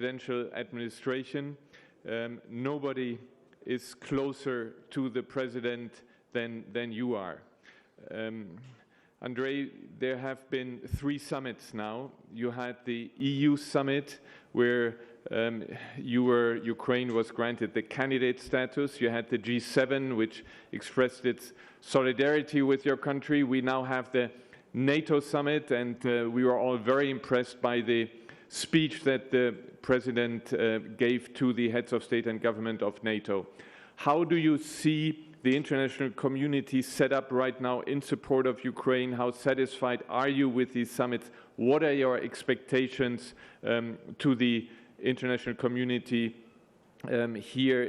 presidential administration. Nobody is closer to the president than you are. Andrei, there have been 3 summits now. You had the EU summit where Ukraine was granted the candidate status. You had the G7, which expressed its solidarity with your country. We now have the NATO summit, and we were all very impressed by the speech that the president gave to the heads of state and government of NATO. How do you see the international community set up right now in support of Ukraine? How satisfied are you with these summits? What are your expectations to the international community here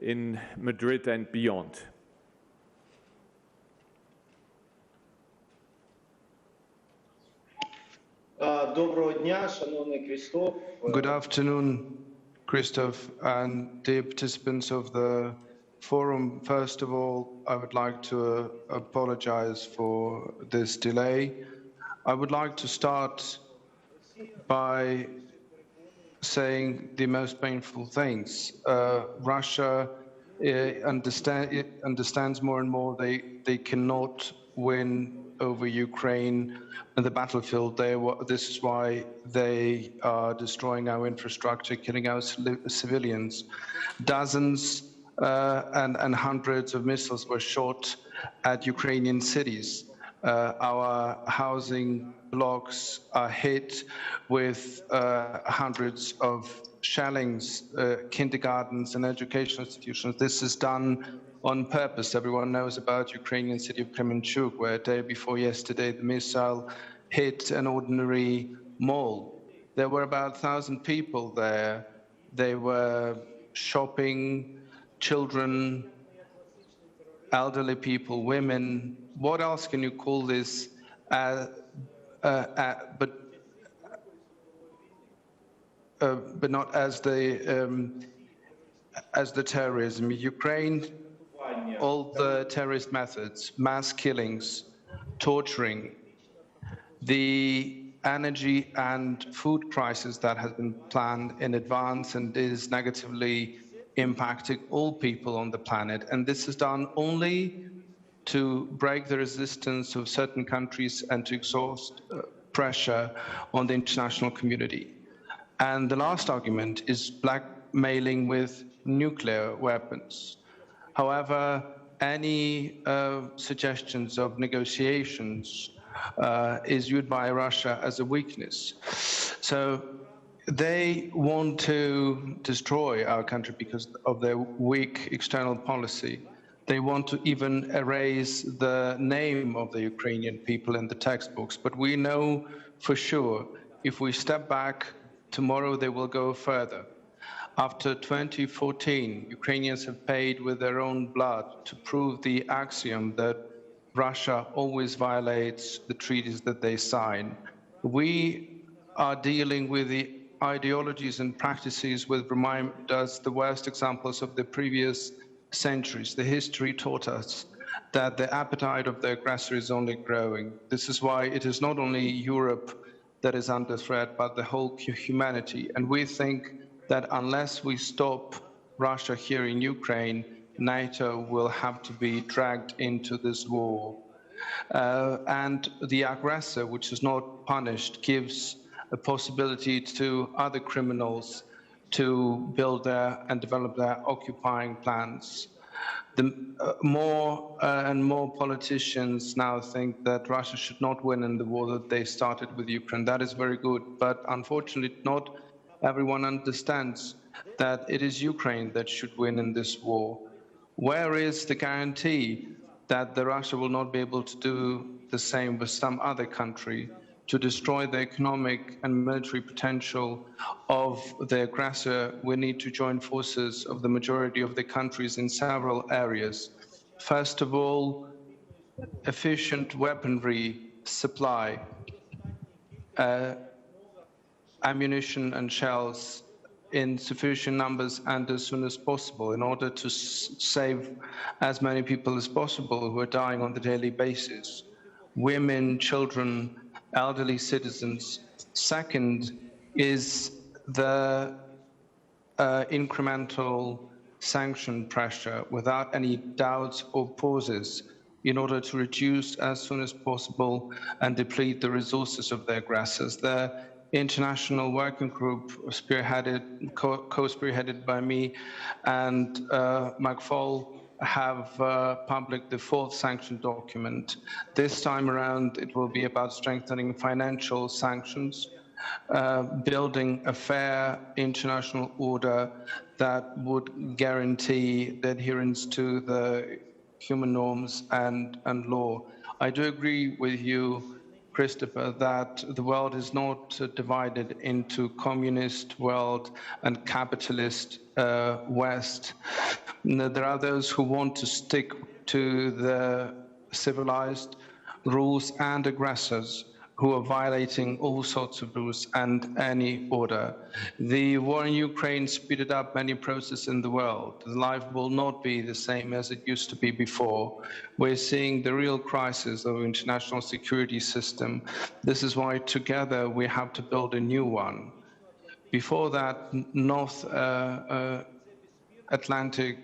in Madrid and beyond? Good afternoon, Christoph, and the participants of the forum. First of all, I would like to apologize for this delay. I would like to start by saying the most painful things. Russia understands more and more they cannot win over Ukraine on the battlefield. This is why they are destroying our infrastructure, killing our civilians. Dozens and hundreds of missiles were shot at Ukrainian cities. Our housing blocks are hit with hundreds of shellings, kindergartens and educational institutions. This is done on purpose. Everyone knows about Ukrainian city of Kremenchuk, where a day before yesterday the missile hit an ordinary mall. There were about 1,000 people there. They were shopping, children, elderly people, women. What else can you call this? But not as the terrorism. Ukraine, all the terrorist methods, mass killings, torturing, the energy and food crisis that has been planned in advance and is negatively impacting all people on the planet. And this is done only to break the resistance of certain countries and to exhaust pressure on the international community. And the last argument is blackmailing with nuclear weapons. However, any suggestions of negotiations is viewed by Russia as a weakness. So they want to destroy our country because of their weak external policy. They want to even erase the name of the Ukrainian people in the textbooks. But we know for sure, if we step back, tomorrow they will go further. After 2014, Ukrainians have paid with their own blood to prove the axiom that Russia always violates the treaties that they sign. We are dealing with the ideologies and practices which remind us the worst examples of the previous centuries. The history taught us that the appetite of the aggressor is only growing. This is why it is not only Europe that is under threat, but the whole humanity. And we think that unless we stop Russia here in Ukraine, NATO will have to be dragged into this war. And the aggressor, which is not punished, gives a possibility to other criminals to build their and develop their occupying plans. More and more politicians now think that Russia should not win in the war that they started with Ukraine. That is very good, but unfortunately not everyone understands that it is Ukraine that should win in this war. Where is the guarantee that Russia will not be able to do the same with some other country to destroy the economic and military potential of the aggressor? We need to join forces of the majority of the countries in several areas. First of all, efficient weaponry supply, ammunition and shells in sufficient numbers and as soon as possible in order to save as many people as possible who are dying on the daily basis. Women, children, elderly citizens Second is the incremental sanction pressure without any doubts or pauses in order to reduce as soon as possible and deplete the resources of the aggressors. The international working group co-spearheaded by me and McFall have published the fourth sanction document. This time around, it will be about strengthening financial sanctions, building a fair international order that would guarantee the adherence to the human norms and law. I do agree with you, Christopher, that the world is not divided into communist world and capitalist West. There are those who want to stick to the civilized rules and aggressors who are violating all sorts of rules and any order. The war in Ukraine speeded up many processes in the world. Life will not be the same as it used to be before. We're seeing the real crisis of international security system. This is why together we have to build a new one. Before that, North Atlantic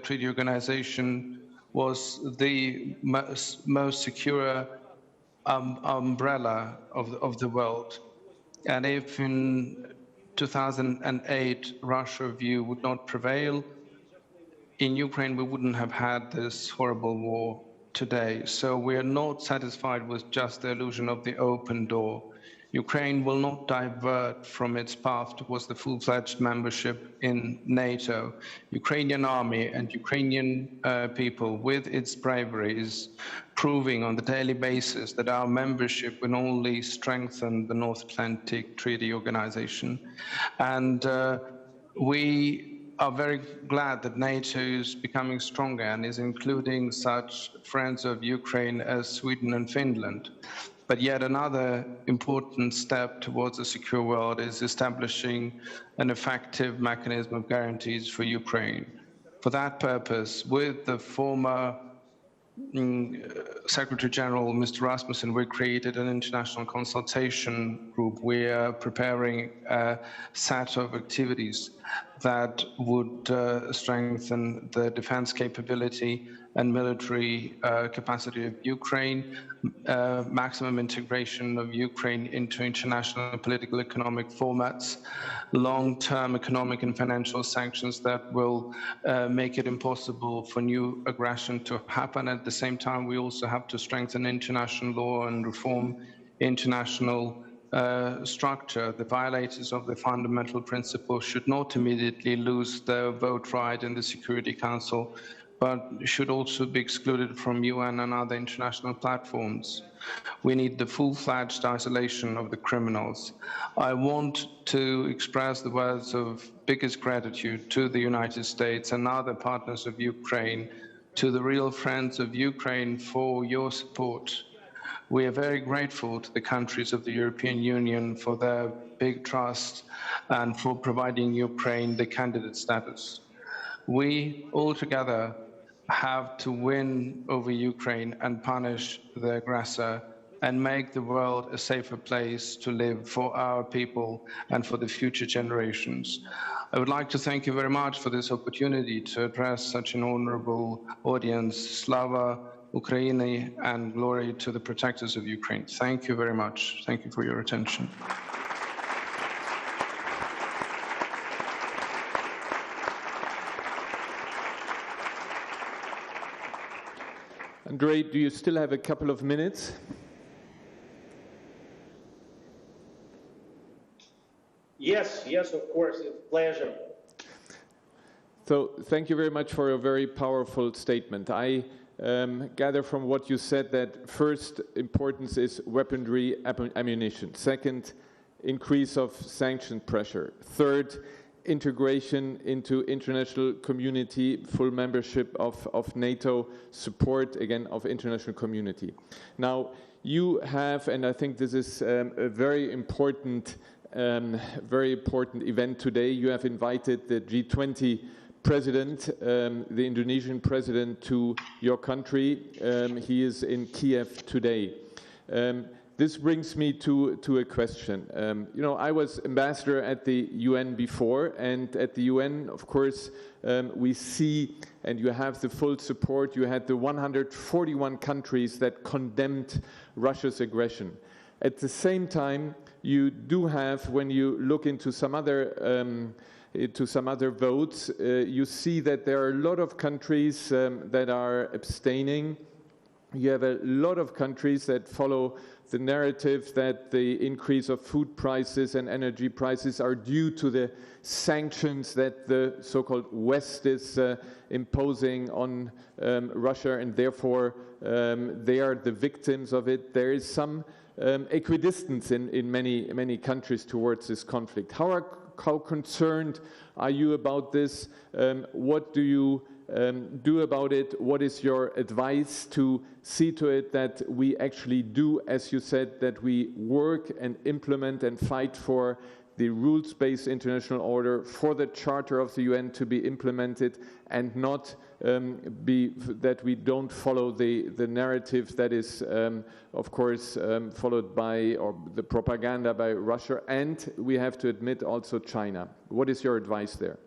Treaty Organization was the most secure umbrella of the world. And if in 2008 Russia view would not prevail, in Ukraine we wouldn't have had this horrible war today. So we are not satisfied with just the illusion of the open door. Ukraine will not divert from its path towards the full-fledged membership in NATO. Ukrainian army and Ukrainian people, with its bravery, is proving on the daily basis that our membership will only strengthen the North Atlantic Treaty Organization. And we are very glad that NATO is becoming stronger and is including such friends of Ukraine as Sweden and Finland. But yet another important step towards a secure world is establishing an effective mechanism of guarantees for Ukraine. For that purpose, with the former Secretary General, Mr. Rasmussen, we created an international consultation group. We are preparing a set of activities that would strengthen the defense capability and military capacity of Ukraine, maximum integration of Ukraine into international political economic formats, long-term economic and financial sanctions that will make it impossible for new aggression to happen. At the same time, we also have to strengthen international law and reform international structure. The violators of the fundamental principles should not immediately lose their vote right in the Security Council, but should also be excluded from UN and other international platforms. We need the full-fledged isolation of the criminals. I want to express the words of biggest gratitude to the United States and other partners of Ukraine, to the real friends of Ukraine for your support. We are very grateful to the countries of the European Union for their big trust and for providing Ukraine the candidate status. We all together have to win over Ukraine and punish the aggressor and make the world a safer place to live for our people and for the future generations. I would like to thank you very much for this opportunity to address such an honorable audience. Slava Ukraini, and glory to the protectors of Ukraine. Thank you very much. Thank you for your attention. Andrei, do you still have a couple of minutes? Yes, of course, it's a pleasure. So thank you very much for a very powerful statement. I gather from what you said that first importance is weaponry, ammunition. Second, increase of sanction pressure. Third, integration into international community, full membership of NATO, support again of international community. Now you have, and I think this is a very important event today, you have invited the G20 president, the Indonesian president, to your country. He is in Kiev today. this brings me to a question. You know, I was ambassador at the UN before, and at the UN, of course, we see, and you have the full support, you had the 141 countries that condemned Russia's aggression. At the same time, you do have, when you look into some other votes, you see that there are a lot of countries that are abstaining. You have a lot of countries that follow the narrative that the increase of food prices and energy prices are due to the sanctions that the so-called West is imposing on Russia, and therefore they are the victims of it. There is some equidistance in many countries towards this conflict. How concerned are you about this? What do you do about it? What is your advice to see to it that we actually do, as you said, that we work and implement and fight for the rules-based international order, for the Charter of the UN to be implemented, and not that we don't follow the narrative that is, of course, followed by, or the propaganda by Russia, and we have to admit also China. What is your advice there?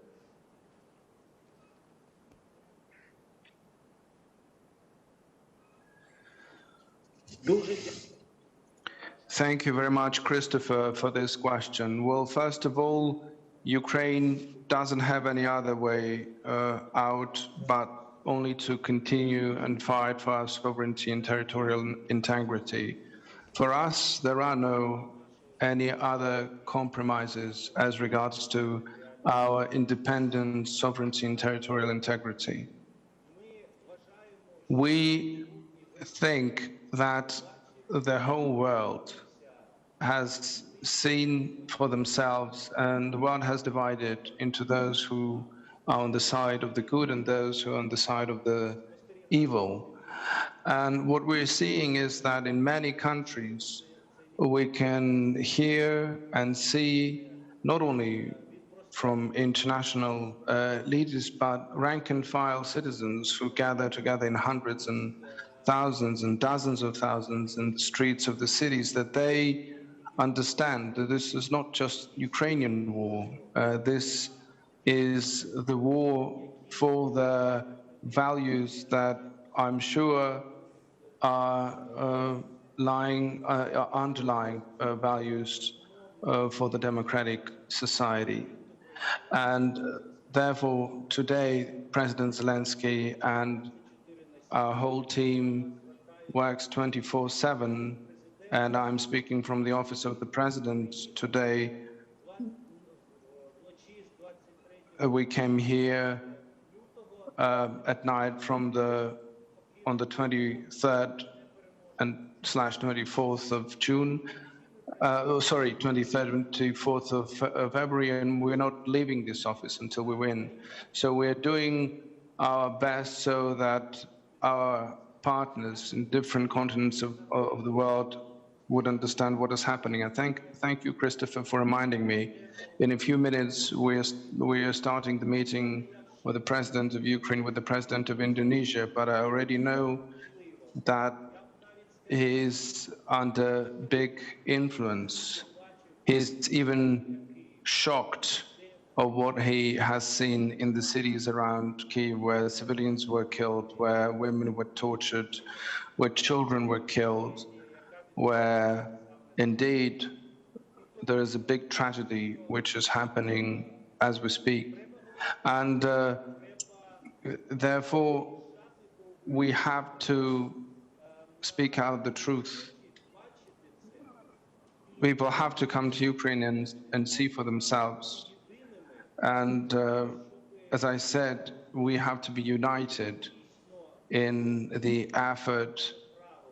Thank you very much, Christopher, for this question. Well, first of all, Ukraine doesn't have any other way out but only to continue and fight for our sovereignty and territorial integrity. For us, there are no any other compromises as regards to our independence, sovereignty, and territorial integrity. We think that the whole world has seen for themselves, and the world has divided into those who are on the side of the good and those who are on the side of the evil. And what we're seeing is that in many countries, we can hear and see not only from international leaders, but rank and file citizens who gather together in hundreds and thousands and dozens of thousands in the streets of the cities, that they understand that this is not just Ukrainian war. This is the war for the values that I'm sure are underlying values for the democratic society. And therefore, today, President Zelensky and our whole team works 24/7, and I'm speaking from the office of the President today. We came here at night on the 23rd and /24th of June. 23rd and 24th of February, and we're not leaving this office until we win. So we're doing our best so that our partners in different continents of the world would understand what is happening. And thank you, Christopher, for reminding me. In a few minutes, we are starting the meeting with the President of Ukraine, with the President of Indonesia, but I already know that he's under big influence. He's even shocked of what he has seen in the cities around Kyiv, where civilians were killed, where women were tortured, where children were killed, where indeed there is a big tragedy which is happening as we speak. And therefore, we have to speak out the truth. People have to come to Ukraine and see for themselves. And as I said, we have to be united in the effort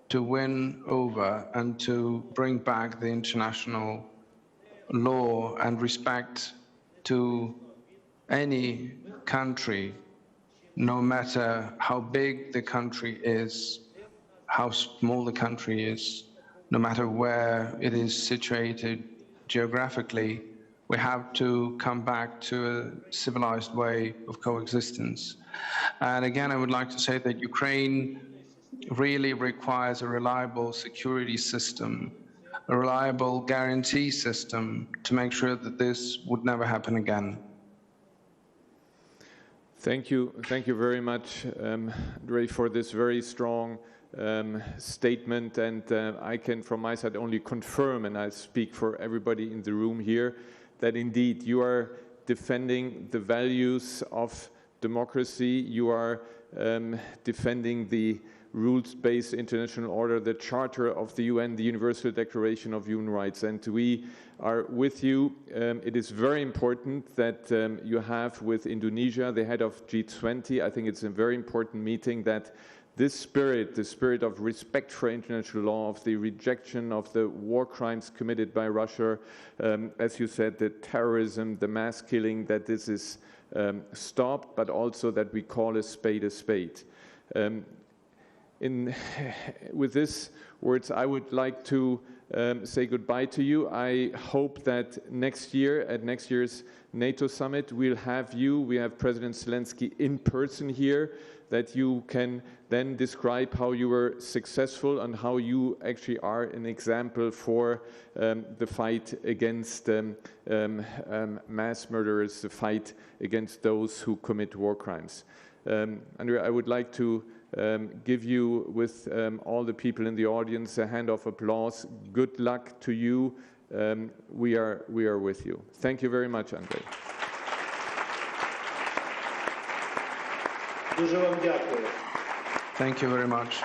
to win over and to bring back the international law and respect to any country, no matter how big the country is, how small the country is, no matter where it is situated geographically. We have to come back to a civilized way of coexistence. And again, I would like to say that Ukraine really requires a reliable security system a reliable guarantee system to make sure that this would never happen again. Thank you very much, Andriy, for this very strong statement, and I can from my side only confirm, and I speak for everybody in the room here, that indeed you are defending the values of democracy, you are defending the rules-based international order, the Charter of the UN, the Universal Declaration of Human Rights, and we are with you. It is very important that you have with Indonesia, the head of G20, I think it's a very important meeting, that this spirit, the spirit of respect for international law, of the rejection of the war crimes committed by Russia, as you said, the terrorism, the mass killing, that this is stopped, but also that we call a spade a spade. With these words, I would like to say goodbye to you. I hope that next year, at next year's NATO summit, we'll have you, we have President Zelensky in person here, that you can then describe how you were successful and how you actually are an example for the fight against mass murderers, the fight against those who commit war crimes. Andriy, I would like to give you, with all the people in the audience, a hand of applause. Good luck to you. We are with you. Thank you very much, Andriy. Дуже вам дякую. Thank you very much.